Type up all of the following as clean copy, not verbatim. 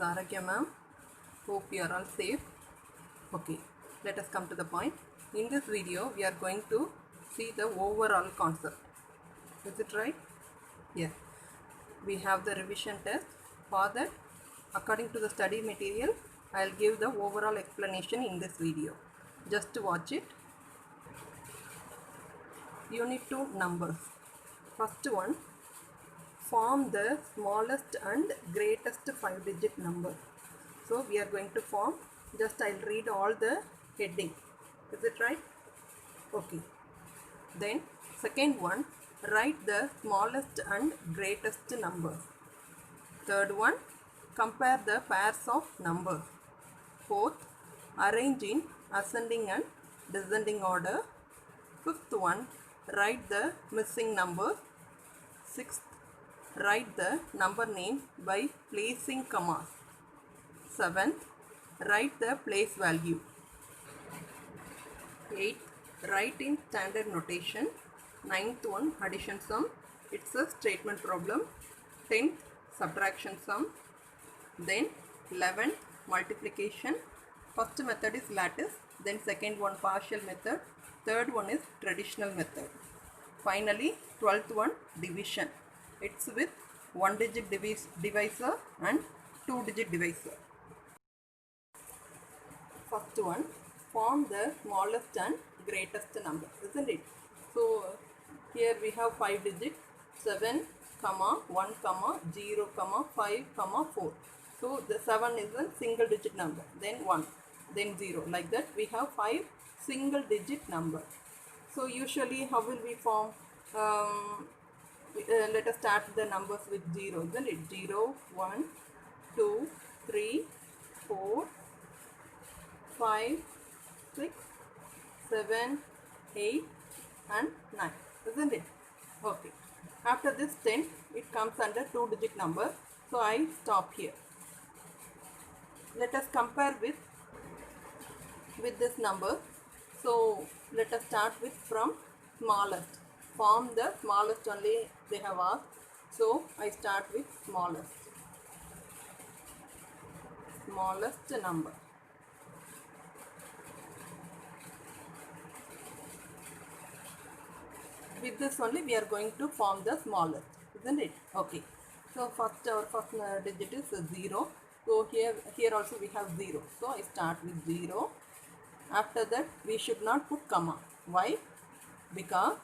Aragya ma'am. Hope you are all safe. Okay, let us come to the point. In this video, we are going to see the overall concept. Is it right? Yes. We have the revision test. For that, according to the study material, I will give the overall explanation in this video. Just watch it. Unit 2 numbers. First one, form the smallest and greatest 5-digit number. So we are going to form, just I'll read all the heading. Is it right? Okay. Then second one, write the smallest and greatest numbers. Third one, compare the pairs of numbers. Fourth, arrange in ascending and descending order. Fifth one, write the missing numbers. Sixth, write the number name by placing commas. Seventh, write the place value. Eighth, write in standard notation. Ninth one, addition sum. It's a statement problem. 10th, subtraction sum. Then 11th, multiplication. First method is lattice. Then second one, partial method. Third one is traditional method. Finally, 12th one, division. It's with 1-digit divisor and 2-digit divisor. First one, form the smallest and greatest number, isn't it? So here we have 5 digits, 7, 1, 0, 5, 4. So the 7 is a single digit number, then 1, then 0. Like that we have 5 single digit number. So usually how will we form? Let us start the numbers with 0, isn't it? 0, 1, 2, 3, 4, 5, 6, 7, 8 and 9, isn't it? Okay. After this 10, it comes under 2-digit number. So I stop here. Let us compare with this number. So let us start with from smallest. Form the smallest only they have asked. So I start with smallest. Smallest number. With this only we are going to form the smallest, isn't it? Okay. So first our first digit is 0. So here also we have 0. So I start with 0. After that we should not put comma. Why? Because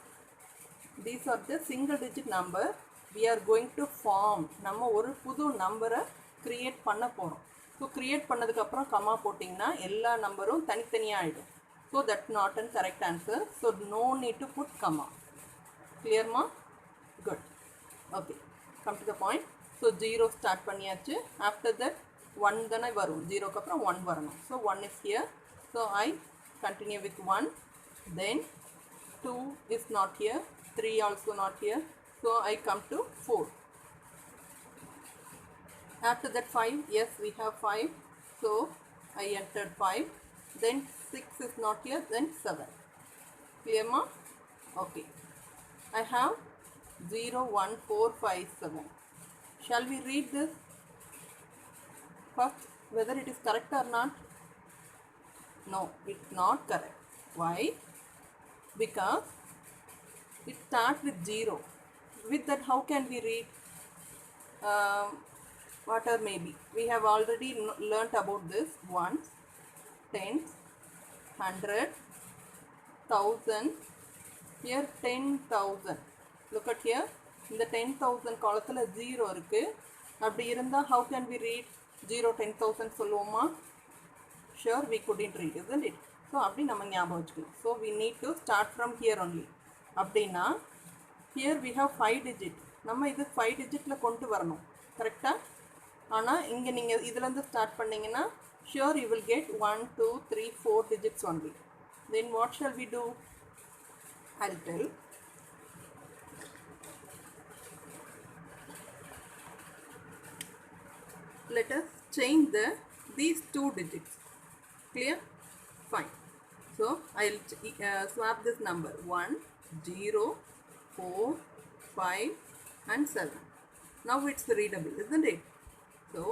these are the single digit number. We are going to form. நம்ம ஒரு புது நம்பரை create பண்ண போறோம். So create பண்ணதுக்கு அப்புறம் comma போட்டிங்கன்னா எல்லா நம்பரும் தனித்தனியா ஆயிடும். So that's not a correct answer. So no need to put comma. Clear ma? Good. Okay. Come to the point. So 0 start பண்ணியாச்சு. After that 1 தானே வரும். 0 க்கு அப்புறம் 1 வரணும். So 1 is here. So I continue with 1. Then 2 is not here. 3 also not here. So I come to 4. After that 5. Yes, we have 5. So I entered 5. Then 6 is not here. Then 7. Clear ma? Okay. I have 0, 1, 4, 5, 7. Shall we read this first, whether it is correct or not? No, it's not correct. Why? Because it starts with 0. With that, how can we read? What or maybe? We have already learnt about this ones, tens, 100, 1000. Here 10,000. Look at here. In the 10,000 column 0 இருக்கு. அப்படி இருந்தா how can we read 0 10,000 சொல்லுவோமா? Sure, we couldn't read, isn't it? So அப்படி நம்ம ஞாபகம் வச்சுக்கணும். So we need to start from here only. அப்படின்னா here we have 5 digit. நம்ம இது 5 digitல கொண்டு வரணும். கரெக்ட்டா? ஆனா இங்க நீங்க இதுல இருந்து ஸ்டார்ட் பண்ணீங்கன்னா sure you will get 1 2 3 4 digits only. Then what shall we do? I'll tell. Let us change these 2 digits. Clear? Fine. So I'll swap this number 1, 0, 4, 5 and 7. Now it's readable, isn't it? So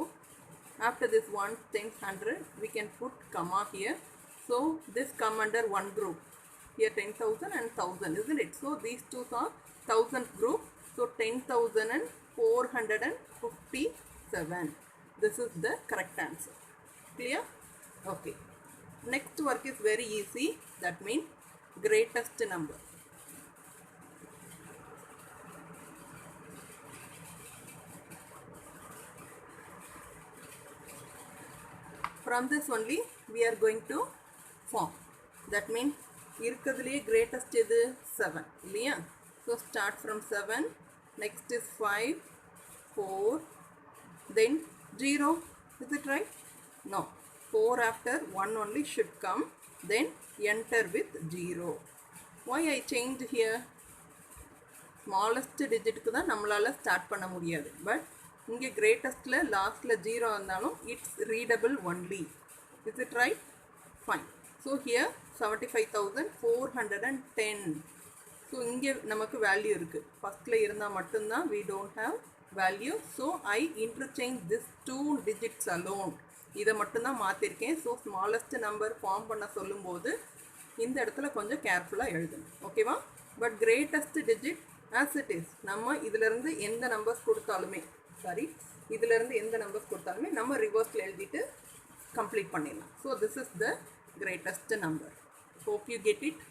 After this 1, 10, 100, we can put comma here. So this come under one group. Here 10,000 and 1,000, isn't it? So these two are 1,000 group. So 10,457. This is the correct answer. Clear? Okay. Next work is very easy. That means greatest number. From this only we are going to form. That means irukadile greatest is 7 இல்லையா? So start from 7, next is 5, 4, then 0. Is it right? No. 4 after 1 only should come, then enter with 0. Why I changed here? Smallest digit ku தான் நம்மளால start பண்ண முடியாது. But இங்கே greatestல lastல 0 வந்தாலும் it's readable only. Is it right? Fine. So here 75,410. So இங்கே நமக்கு value இருக்கு. ஃபர்ஸ்ட்ல இருந்தா மட்டும்தான் we don't have value. So I interchange this 2 digits alone. இதை மட்டும்தான் மாற்றிருக்கேன். ஸோ ஸ்மாலஸ்ட் நம்பர் ஃபார்ம் பண்ண சொல்லும்போது இந்த இடத்துல கொஞ்சம் கேர்ஃபுல்லாக எழுதணும். ஓகேவா? But greatest digit as it is நம்ம இதிலிருந்து எந்த நம்பர்ஸ் கொடுத்தாலுமே இதிலிருந்து எந்த நம்பர்ஸ் கொடுத்தாலுமே நம்ம ரிவர்ஸில் எழுதிட்டு கம்ப்ளீட் பண்ணிடலாம். So this is the greatest number. Hope you get it.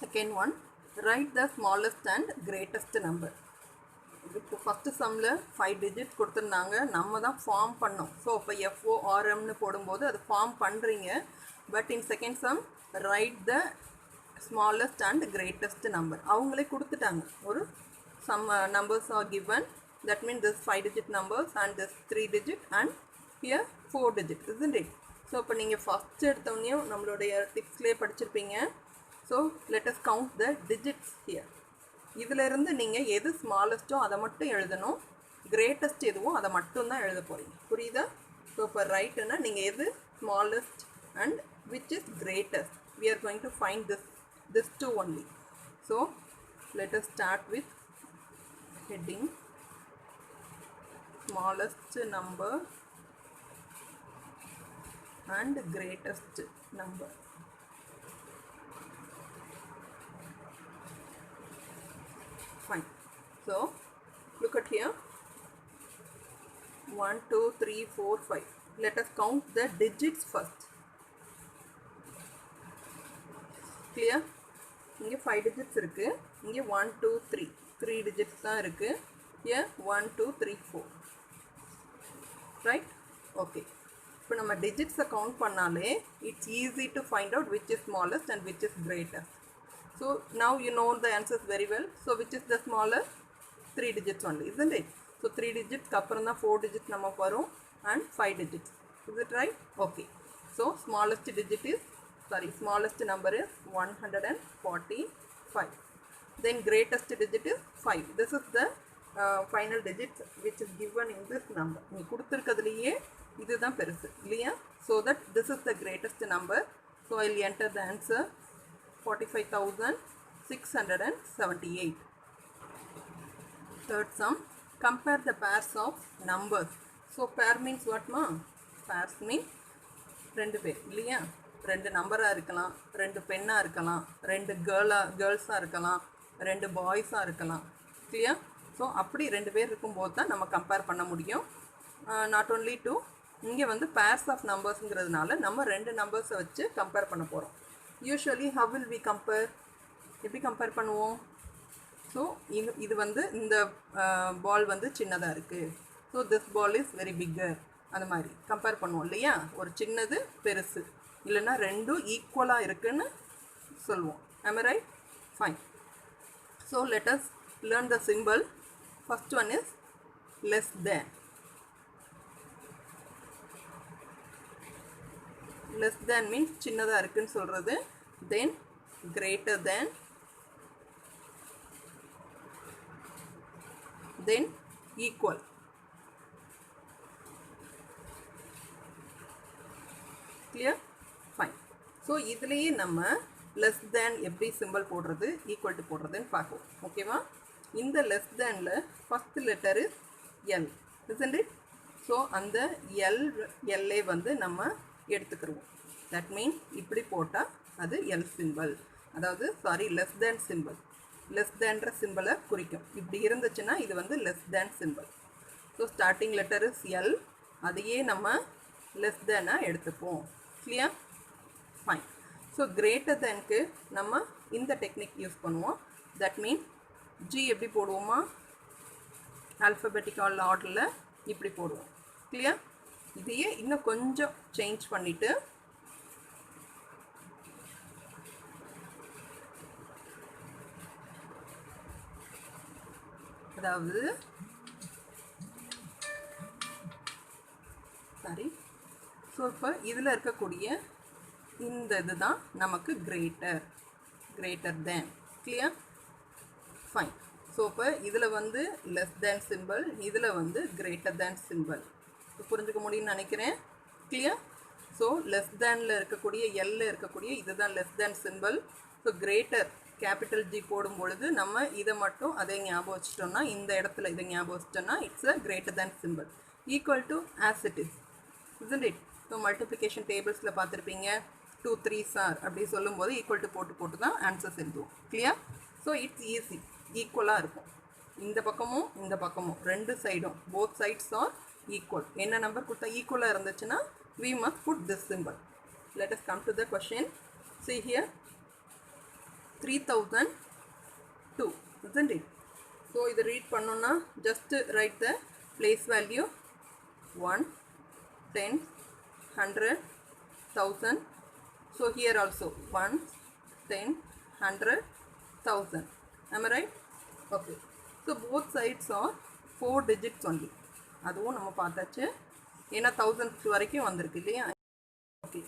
Second one, right the smallest and greatest number. இப்போ ஃபஸ்ட்டு சம்மில் 5 டிஜிட்ஸ் கொடுத்துருந்தாங்க, நம்ம தான் ஃபார்ம் பண்ணோம். ஸோ இப்போ FORMனு போடும்போது அது ஃபார்ம் பண்ணுறீங்க. But in second sum write the smallest and greatest number. அவங்களே கொடுத்துட்டாங்க. ஒரு some numbers are given. That mean this 5 digit numbers and this 3 digit and here 4 digit, isn't it? So இப்போ நீங்கள் ஃபஸ்ட் எடுத்தவொடனே நம்மளுடைய டிப்ஸ்லேயே படிச்சிருப்பீங்க. So let us count the digits here. இதிலிருந்து நீங்கள் எது ஸ்மாலஸ்ட்டோ அதை மட்டும் எழுதணும், கிரேட்டஸ்ட் எதுவோ அதை மட்டும்தான் எழுத போகிறீங்க. புரியுதா? ஸோ இப்போ ரைட்டுன்னா நீங்கள் எது smallest and which is greatest. we are going to find this two only. So let us start with heading smallest number and greatest number. Fine. So look at here, 1 2 3 4 5. Let us count the digits first. Clear? இங்கே 5 digits இருக்கு. இங்கே 1 2 3 digits தான் இருக்கு. Here 1 2 3 4. Right? Okay. இப்போ நம்ம digits count பண்ணாலே it's easy to find out which is smallest and which is greatest. So now you know the answers very well. So which is the smallest? 3 digits only, isn't it? So 3 digits அப்புறம் தான் 4 digits நமக்கு வரும் and 5 digits. Is it right? Okay. So smallest digit is, smallest number is 145. Then greatest digit is 5. This is the final digit which is given in this number. நீ கொடுத்திருக்கிறதுலயே இதுதான் பெருசு இல்லையா? So that this is the greatest number. So I'll enter the answer 45,678. Third sum, compare the pairs of numbers. So pair means what ma? Pairs means ரெண்டு பேர் இல்லையா? ரெண்டு நம்பராக இருக்கலாம், ரெண்டு பெண்ணாக இருக்கலாம், ரெண்டு கேர்ள்ஸாக இருக்கலாம், ரெண்டு பாய்ஸாக இருக்கலாம். கிளியர்? ஸோ அப்படி ரெண்டு பேர் இருக்கும்போது தான் நம்ம கம்பேர் பண்ண முடியும். நாட் ஓன்லி டூ, இங்கே வந்து பேர்ஸ் ஆஃப் நம்பர்ஸுங்கிறதுனால நம்ம ரெண்டு நம்பர்ஸை வச்சு கம்பேர் பண்ண போகிறோம். Usually how will we compare? எப்படி கம்பேர் பண்ணுவோம்? ஸோ இது வந்து இந்த பால் வந்து சின்னதாக இருக்குது, so this ball is very bigger, அந்த மாதிரி கம்பேர் பண்ணுவோம் இல்லையா? ஒரு சின்னது பெருசு, இல்லைன்னா ரெண்டும் ஈக்குவலாக இருக்குன்னு சொல்லுவோம். am I right? Fine. So let us learn the symbol. First one is less than. Less than means சின்னதாக இருக்குன்னு சொல்கிறது. Then greater than. Then equal. Clear? Fine. So இதுலேயே நம்ம less than எப்படி சிம்பிள் போடுறது, ஈக்குவல் டு போடுறதுன்னு பார்ப்போம். ஓகேவா? இந்த less thanல first letter is L, isn't it? So அந்த L வந்து நம்ம எடுத்துக்கிறோம். That means இப்படி போட்டால் அது L symbol, அதாவது sorry less than symbol, less thanன்ற symbol குறிக்கும். இப்படி இருந்துச்சுன்னா இது வந்து less than symbol. So starting letter is L, அதையே நம்ம less than எடுத்துப்போம். Clear? Fine. So greater thanக்கு நம்ம இந்த டெக்னிக் யூஸ் பண்ணுவோம். That means G எப்படி போடுவோமா, alphabetical orderல இப்படி போடுவோம். Clear? இதையே இன்னும் கொஞ்சம் சேஞ்ச் பண்ணிட்டு அதாவது சாரி, ஸோ இப்போ இதில் இருக்கக்கூடிய இந்த இதுதான் நமக்கு greater than. Clear? Fine. So இப்போ இதில் வந்து less than symbol, இதில் வந்து greater than symbol. புரிஞ்சுக்க முடியும்னு நினைக்கிறேன். Clear? ஸோ less thanல இருக்கக்கூடிய L இருக்கக்கூடிய இதுதான் less than symbol. So greater capital G போடும் பொழுது நம்ம இதை மட்டும் அதை ஞாபகம் வச்சிட்டோம்னா, இந்த இடத்துல இதை ஞாபகம் வச்சிட்டோம்னா it's a greater than symbol. Equal to as it is, isn't it? So multiplication டேபிள்ஸில் பார்த்துருப்பீங்க, 2 3s are அப்படி சொல்லும்போது ஈக்குவல் டு போட்டு தான் ஆன்சர்ஸ் எழுதுவோம். கிளியர்? ஸோ இட்ஸ் ஈஸி, ஈக்குவலாக இருக்கும். இந்த பக்கமும் இந்த பக்கமும் ரெண்டு சைடும் போத் சைட்ஸ் ஆர் ஈக்குவல். என்ன நம்பர் கொடுத்தா ஈக்குவலாக இருந்துச்சுன்னா we must put this symbol. Let us come to the question. See here, 3002, isn't it? So இதை ரீட் பண்ணோன்னா just write the place value 1, 10, 100, 1000. So here also 1, 10, 100, 1000. Am I right? Okay. So both sides are 4 digits only. அதுவும் நம்ம பார்த்தாச்சு, ஏன்னா 1000 வரைக்கும் வந்திருக்கு இல்லையா. Okay.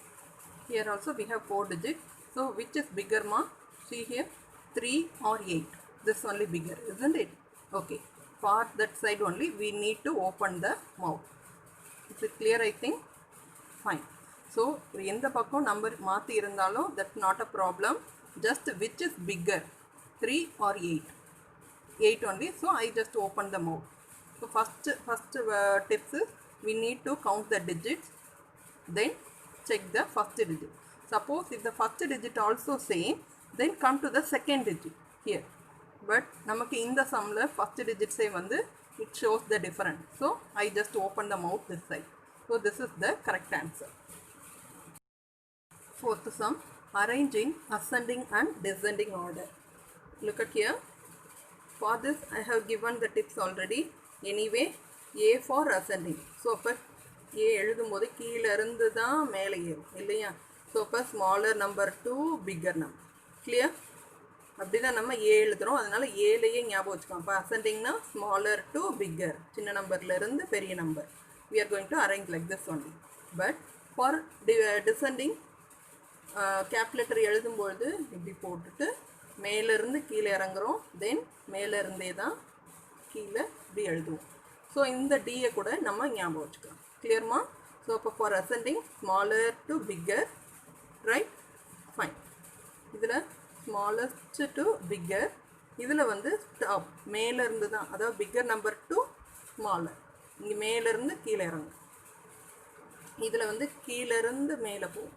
Here also we have 4 digits. So which is bigger ma? See here, 3 or 8. This only bigger, isn't it? Okay. For that side only we need to open the mouth. Is it clear? I think. Fine. So எந்த பக்கம் number மாற்றி இருந்தாலும் that's not a problem. Just which is bigger, 3 or 8? 8 only. So I just open the mouth. So first tips is we need to count the digits, then check the first digit. Suppose if the first digit also same, then come to the second digit here. But நமக்கு இந்த sumல first digits வந்து it shows the difference. So I just open the mouth this side. So this is the correct answer. Fourth sum, arrange in ascending and descending order. Look at here. For this I have given the tips already. Anyway, A for ascending. So அப்போ A எழுதும்போது கீழே இருந்து தான் மேலே ஏறும் இல்லையா. So அப்போ smaller number to bigger number. Clear? அப்படி தான் நம்ம A எழுதுகிறோம், அதனால ஏலையே ஞாபகம் வச்சுக்கோம். அப்போ ascendingனா smaller to bigger, சின்ன நம்பர்லேருந்து பெரிய number. We are going to arrange like this only. But for descending, cap letter எழுதும்பொழுது இப்படி போட்டுட்டு மேலேருந்து கீழே இறங்குறோம், தென் மேலேருந்தே தான் கீழே இப்படி எழுதுவோம். ஸோ இந்த டியை கூட நம்ம ஞாபகம் வச்சுக்கலாம். கிளியர்மா? ஸோ அப்போ for ascending smaller to bigger, right? Fine. இதில் ஸ்மாலஸ்ட் டு பிக்கர், இதில் வந்து ஸ்டாப் மேலேருந்து தான், அதாவது பிக்கர் நம்பர் டு ஸ்மாலர், இங்கே மேலேருந்து கீழே இறங்கும். இதில் வந்து கீழேருந்து மேலே போகும்.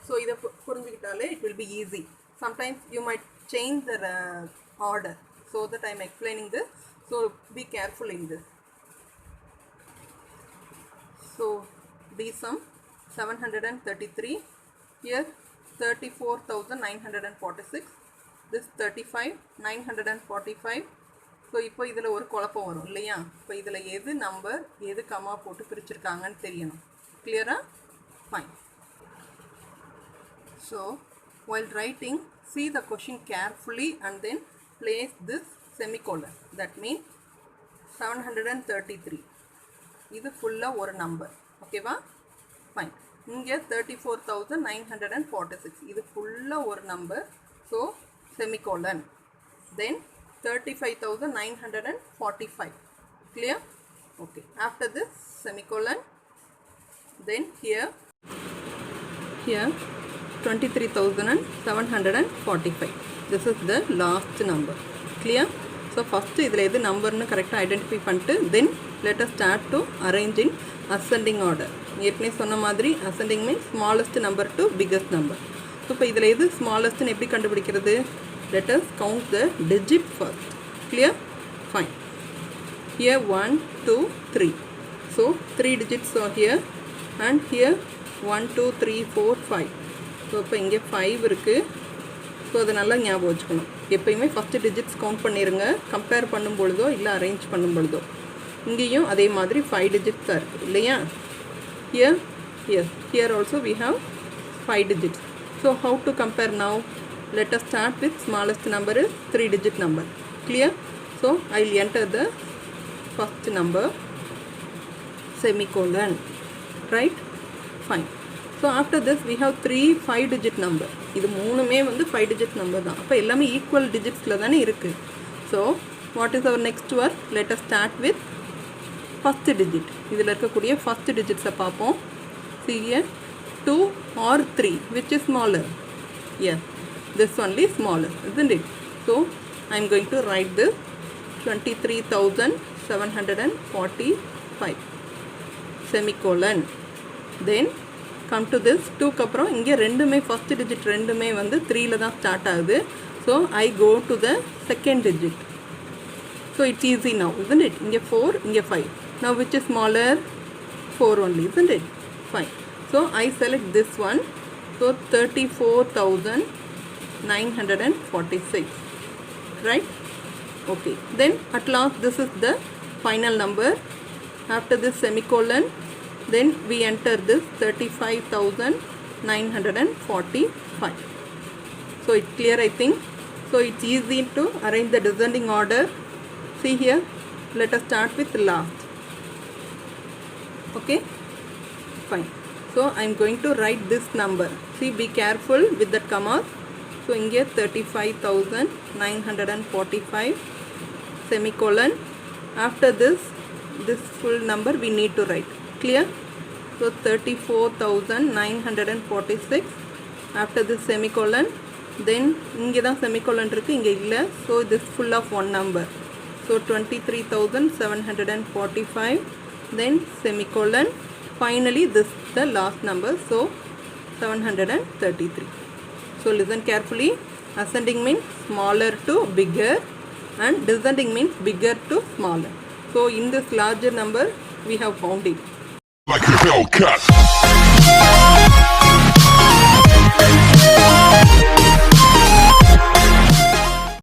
ஸோ இதை புரிஞ்சுக்கிட்டாலே it will be easy. Sometimes you might change the order, so that I am explaining this. So be careful in this. So D sum 733. Here 34,946. This 35,945. So இப்போ இதில் ஒரு குழப்பம் வரும் இல்லையா. இப்போ இதில் எது நம்பர் எது கம்மா போட்டு பிரிச்சிருக்காங்கன்னு தெரியணும். கிளியரா? Fine. So while writing, see the question carefully and then place this semicolon. That means 733. இது ஃபுல்லாக ஒரு நம்பர். ஓகேவா? ஃபைன். இங்கே 34,946. இது ஃபுல்லாக ஒரு number. So semicolon. Then 35,945. Clear? Okay. After this semicolon, then here 23,745. This is the last number. Clear? So So first இதில் எது நம்பர்னு கரெக்டாக ஐடென்டிஃபை பண்ணிட்டு தென் let us start to arrange in ascending order. ஏற்கனவே சொன்ன மாதிரி ascending means smallest number to biggest number. So இப்போ இதில் எது ஸ்மாலஸ்ட்னு எப்படி கண்டுபிடிக்கிறது? Let us count the digit first. Clear? Fine. Here 1, 2, 3. So 3 digits are here and here 1, 2, 3, 4, 5. So இப்போ இங்கே 5 இருக்குது. ஸோ அதை நல்லா ஞாபகம் வச்சுக்கணும். எப்பயுமே ஃபஸ்ட்டு டிஜிட்ஸ் கவுண்ட் பண்ணிடுங்க, கம்பேர் பண்ணும் பொழுதோ இல்லை அரேஞ்ச் பண்ணும் பொழுதோ. இங்கேயும் அதே மாதிரி 5 digits தான் இருக்குது இல்லையா? Here also we have 5 digits. So how to compare now? Let us start with smallest number is 3 digit number. Clear? So I will enter the first number semicolon. Right? Fine. So after this we have 3 5 digit number. இது மூணுமே வந்து 5 digit number தான். அப்போ எல்லாமே equal டிஜிட்ஸில் தானே இருக்குது. So what is our next work? Let us start with first digit. இதில் இருக்கக்கூடிய ஃபஸ்ட் டிஜிட்ஸை பார்ப்போம். See here 2 or 3 which is smaller? Yes, this only smaller, isn't it? So I am going to write this 23,745 semicolon. Then come to this 2க்கு அப்புறம் இங்கே ரெண்டுமே first digit ரெண்டுமே வந்து 3ல தான் ஸ்டார்ட் ஆகுது. So I go to the second digit. So it's easy now, isn't it? இங்கே 4, இங்கே 5. Now which is smaller? 4 only, isn't it? Fine. So I select this one. So 34,946. Right? Okay. Then at last this is the final number. After this semicolon, then we enter this 35,945. So it's clear, I think. So it's easy to arrange the descending order. See here, let us start with last. Okay, fine. So I'm going to write this number. See, be careful with the commas. So inge 35,945 semicolon. After this full number we need to write. Clear? So 34,946. After this semicolon, then inge da semicolon irukku, inge illa. So this full of one number. So 23,745. Then semicolon. Finally this the last number. So 733. So listen carefully. Ascending means smaller to bigger and descending means bigger to smaller. So in this larger number we have found it. Like a Hellcat.